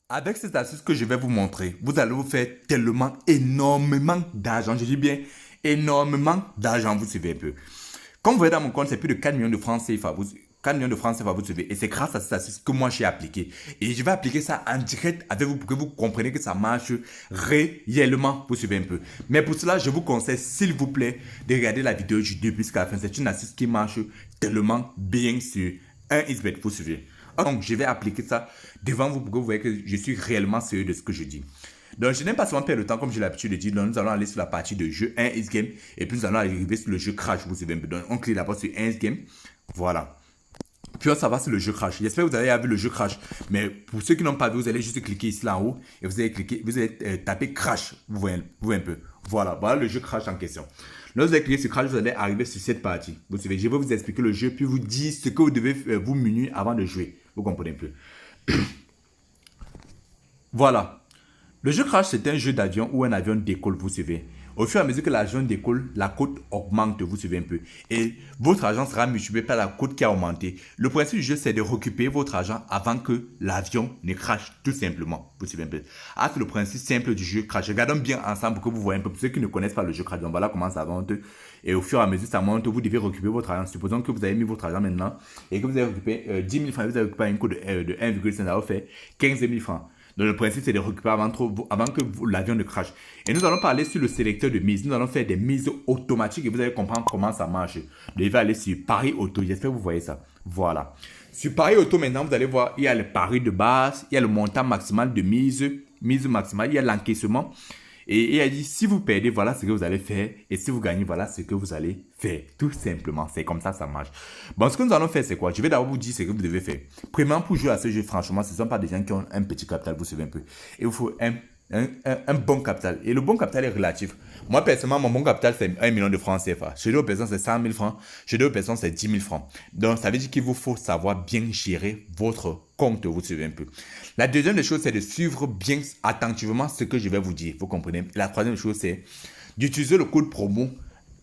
Avec cette astuce que je vais vous montrer, vous allez vous faire tellement énormément d'argent. Je dis bien énormément d'argent, vous suivez un peu. Comme vous voyez dans mon compte, c'est plus de 4 millions de francs CFA. 4 millions de francs CFA, vous suivez. Et c'est grâce à cette astuce que moi j'ai appliqué. Et je vais appliquer ça en direct avec vous pour que vous compreniez que ça marche réellement. Vous suivez un peu. Mais pour cela, je vous conseille, s'il vous plaît, de regarder la vidéo du début jusqu'à la fin. C'est une astuce qui marche tellement bien sur un XBET. Vous suivez. Donc, je vais appliquer ça devant vous pour que vous voyez que je suis réellement sérieux de ce que je dis. Donc, je n'aime pas souvent perdre le temps comme j'ai l'habitude de dire. Donc, nous allons aller sur la partie de jeu 1 X-Game et puis nous allons arriver sur le jeu Crash. Vous savez un peu. Donc, on clique d'abord sur 1 X-Game. Voilà. Puis on s'en va sur le jeu Crash. J'espère que vous avez vu le jeu Crash. Mais pour ceux qui n'ont pas vu, vous allez juste cliquer ici là en haut et vous allez cliquer, vous allez taper Crash. Vous voyez un peu. Voilà, voilà le jeu Crash en question. Lorsque vous allez cliquer sur Crash, vous allez arriver sur cette partie. Vous savez, je vais vous expliquer le jeu puis vous dire ce que vous devez vous munir avant de jouer. Vous comprenez un peu. Voilà. Le jeu Crash, c'est un jeu d'avion où un avion décolle, vous savez. Au fur et à mesure que l'avion décolle, la cote augmente, vous suivez un peu. Et votre argent sera multiplié par la cote qui a augmenté. Le principe du jeu, c'est de récupérer votre argent avant que l'avion ne crache, tout simplement. Vous suivez un peu. Ah, c'est le principe simple du jeu Crash. Regardons bien ensemble pour que vous voyez un peu. Pour ceux qui ne connaissent pas le jeu Crash, donc voilà comment ça monte. Et au fur et à mesure que ça monte, vous devez récupérer votre argent. Supposons que vous avez mis votre argent maintenant et que vous avez récupéré 10 000 francs. Vous avez récupéré une cote de 1,5, ça va faire 15 000 francs. Donc le principe, c'est de récupérer avant que l'avion ne crache. Et nous allons parler sur le sélecteur de mise. Nous allons faire des mises automatiques et vous allez comprendre comment ça marche. Je vais aller sur Paris Auto. J'espère que vous voyez ça. Voilà. Sur Paris Auto, maintenant, vous allez voir, il y a le pari de base, il y a le montant maximal de mise maximale, il y a l'encaissement. Et il a dit, si vous perdez, voilà ce que vous allez faire. Et si vous gagnez, voilà ce que vous allez faire. Tout simplement. C'est comme ça marche. Bon, ce que nous allons faire, c'est quoi? Je vais d'abord vous dire ce que vous devez faire. Premièrement, pour jouer à ce jeu, franchement, ce ne sont pas des gens qui ont un petit capital, vous savez un peu. Il vous faut un bon capital. Et le bon capital est relatif. Moi, personnellement, mon bon capital, c'est 1 million de francs CFA. Chez d'autres personnes, c'est 100 000 francs. Chez d'autres personnes, c'est 10 000 francs. Donc, ça veut dire qu'il vous faut savoir bien gérer votre compte, vous suivez un peu. La deuxième des choses, c'est de suivre bien attentivement ce que je vais vous dire. Vous comprenez? La troisième chose, c'est d'utiliser le code promo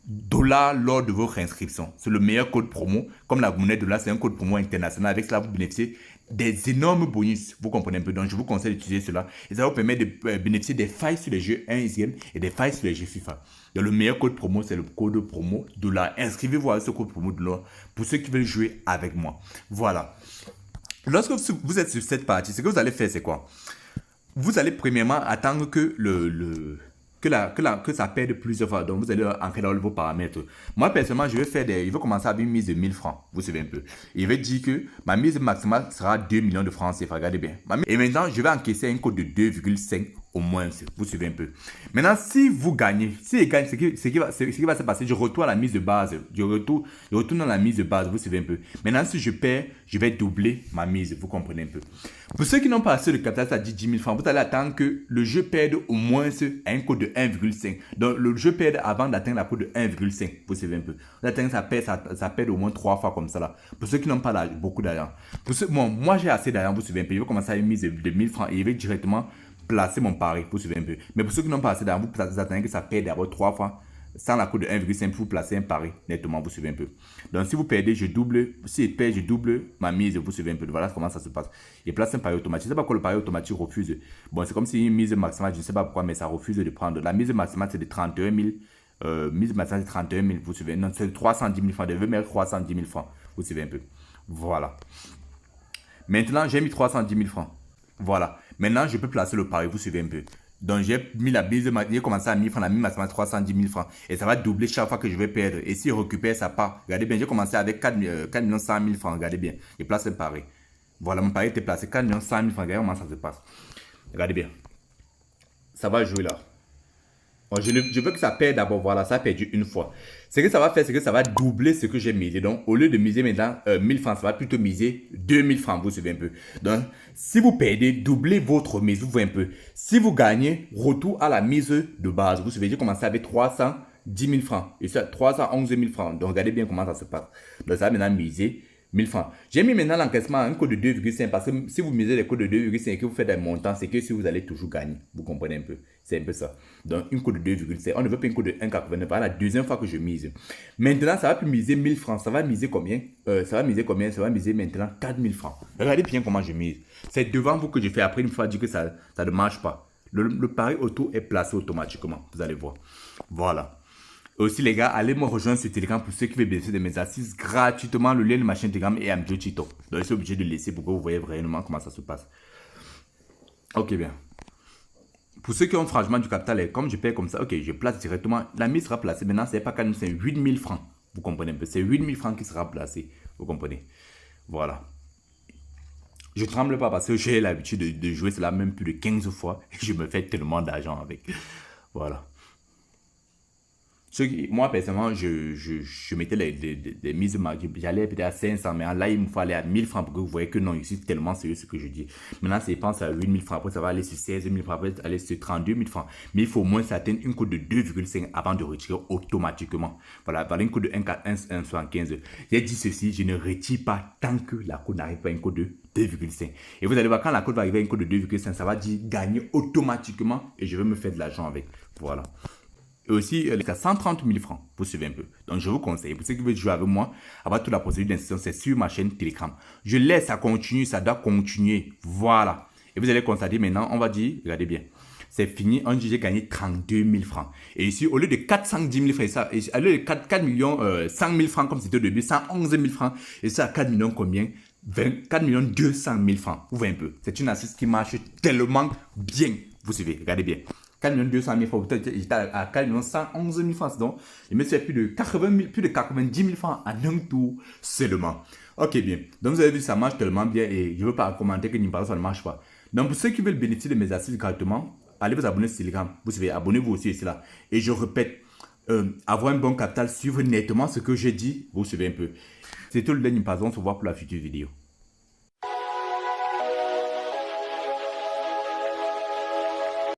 dollar lors de votre inscription. C'est le meilleur code promo. Comme la monnaie dollar, c'est un code promo international. Avec cela, vous bénéficiez des énormes bonus. Vous comprenez un peu. Donc, je vous conseille d'utiliser cela. Et ça vous permet de bénéficier des failles sur les jeux 1xM et des failles sur les jeux FIFA. Donc, le meilleur code promo, c'est le code promo dollar. Inscrivez-vous à ce code promo dollar pour ceux qui veulent jouer avec moi. Voilà. Lorsque vous êtes sur cette partie, ce que vous allez faire, c'est quoi? Vous allez premièrement attendre que que ça perde plusieurs fois. Donc, vous allez entrer dans vos paramètres. Moi, personnellement, je vais commencer avec une mise de 1000 francs. Vous savez un peu. Il va dire que ma mise maximale sera 2 millions de francs CFA. Regardez bien. Et maintenant, je vais encaisser un code de 2,5 au moins. Vous suivez un peu. Maintenant, si vous gagnez, si il gagne, ce qui va se passer, je retourne à la mise de base. Je retourne dans la mise de base. Vous suivez un peu. Maintenant, si je perds, je vais doubler ma mise. Vous comprenez un peu. Pour ceux qui n'ont pas assez de capital, ça dit 10 000 francs, vous allez attendre que le jeu perde au moins un code de 1,5. Donc, le jeu perd avant d'atteindre la cote de 1,5. Vous savez un peu. Vous atteignez, ça perd au moins 3 fois comme ça là. Pour ceux qui n'ont pas beaucoup d'argent. Moi, j'ai assez d'argent, vous savez un peu. Je vais commencer à une mise de 1000 francs et je vais directement placer mon pari. Vous savez un peu. Mais pour ceux qui n'ont pas assez d'argent, vous attendez que ça perde d'abord 3 fois. Sans la cote de 1,5 pour vous placer un pari nettement, vous suivez un peu. Donc si vous perdez, je double. Si je perds, je double ma mise, vous suivez un peu. Voilà comment ça se passe. Il place un pari automatique. Je ne sais pas pourquoi le pari automatique refuse. Bon, c'est comme si une mise maximale, je ne sais pas pourquoi, mais ça refuse de prendre. La mise maximale, c'est de 31 000. Mise maximale, c'est 31 000, vous suivez. Non, c'est 310 000 francs. Je veux mettre 310 000 francs. Vous suivez un peu. Voilà. Maintenant, j'ai mis 310 000 francs. Voilà. Maintenant, je peux placer le pari, vous suivez un peu. Donc, j'ai mis la mise, j'ai commencé à 1000 francs, la mise maximale 310 000 francs. Et ça va doubler chaque fois que je vais perdre. Et si je récupère, ça part. Regardez bien, j'ai commencé avec 4 100 000 francs. Regardez bien. Je place un pari. Voilà, mon pari était placé 4 100 000 francs. Regardez comment ça se passe. Regardez bien. Ça va jouer là. Bon, je veux que ça perde d'abord. Voilà, ça a perdu une fois. Ce que ça va faire, c'est que ça va doubler ce que j'ai misé. Donc, au lieu de miser maintenant 1000 francs, ça va plutôt miser 2000 francs. Vous suivez un peu. Donc, si vous perdez, doublez votre mise. Vous voyez un peu. Si vous gagnez, retour à la mise de base. Vous suivez, j'ai commencé avec 310 000 francs. Et ça, 311 000 francs. Donc, regardez bien comment ça se passe. Donc, ça va maintenant miser 1000 francs. J'ai mis maintenant l'encaissement à un code de 2,5 parce que si vous misez les codes de 2,5 et que vous faites un montant, c'est que si vous allez toujours gagner. Vous comprenez un peu. C'est un peu ça. Donc, une code de 2,5. On ne veut pas une code de 1,89. Voilà la deuxième fois que je mise. Maintenant, ça va plus miser 1000 francs. Ça va miser combien? Ça va miser combien? Ça va miser maintenant 4000 francs. Regardez bien comment je mise. C'est devant vous que je fais. Après, une fois dit que ça ne marche pas. Le pari auto est placé automatiquement. Vous allez voir. Voilà. Aussi, les gars, allez me rejoindre sur Telegram pour ceux qui veulent bénéficier de mes assises gratuitement. Le lien de ma chaîne Telegram est Amjo Chito. Donc, je suis obligé de laisser pour que vous voyez vraiment comment ça se passe. Ok, bien. Pour ceux qui ont franchement du capital, comme je paye comme ça, ok, je place directement. La mise sera placée. Maintenant, ce n'est pas 4000, c'est 8000 francs. Vous comprenez un peu. C'est 8000 francs qui sera placé. Vous comprenez. Voilà. Je ne tremble pas parce que j'ai l'habitude de jouer cela même plus de 15 fois. Et je me fais tellement d'argent avec. Voilà. Moi, personnellement, je mettais les mises, j'allais peut-être à 500, mais là, il me faut aller à 1000 francs pour que vous voyez que non, je suis tellement sérieux ce que je dis. Maintenant, c'est pense à 8000 francs, après ça va aller sur 16 000 francs, après aller sur 32 000 francs. Mais il faut au moins s'atteindre une cote de 2,5 avant de retirer automatiquement. Voilà, par une cote de 1,75. J'ai dit ceci, je ne retire pas tant que la cote n'arrive pas à une cote de 2,5. Et vous allez voir, quand la cote va arriver à une cote de 2,5, ça va dire gagner automatiquement et je vais me faire de l'argent avec. Voilà. Et aussi, à 130 000 francs pour suivre un peu. Donc, je vous conseille, pour ceux qui veulent jouer avec moi, avoir toute la procédure d'inscription, c'est sur ma chaîne Telegram. Je laisse ça continuer, ça doit continuer. Voilà. Et vous allez constater maintenant, on va dire, regardez bien, c'est fini, j'ai gagné 32 000 francs. Et ici, au lieu de 410 000 francs, ça, au lieu de 4 millions 100 000 francs comme c'était au début, 111 000 francs, et ça à 4 millions combien? 24 millions 200 000 francs. Vous voyez un peu. C'est une assise qui marche tellement bien. Vous suivez, regardez bien. 4 200 000 francs, j'étais à 4 111 000 francs, donc je me suis fait plus de 90 000 francs en un tour seulement. Ok, bien. Donc vous avez vu, ça marche tellement bien et je ne veux pas commenter que Nimbaro, ça ne marche pas. Donc pour ceux qui veulent bénéficier de mes assises gratuitement, allez vous abonner sur Telegram. Vous savez, abonnez-vous aussi ici là. Et je répète, avoir un bon capital, suivre nettement ce que j'ai dit, vous suivez un peu. C'est tout le dernier, on se voit pour la future vidéo.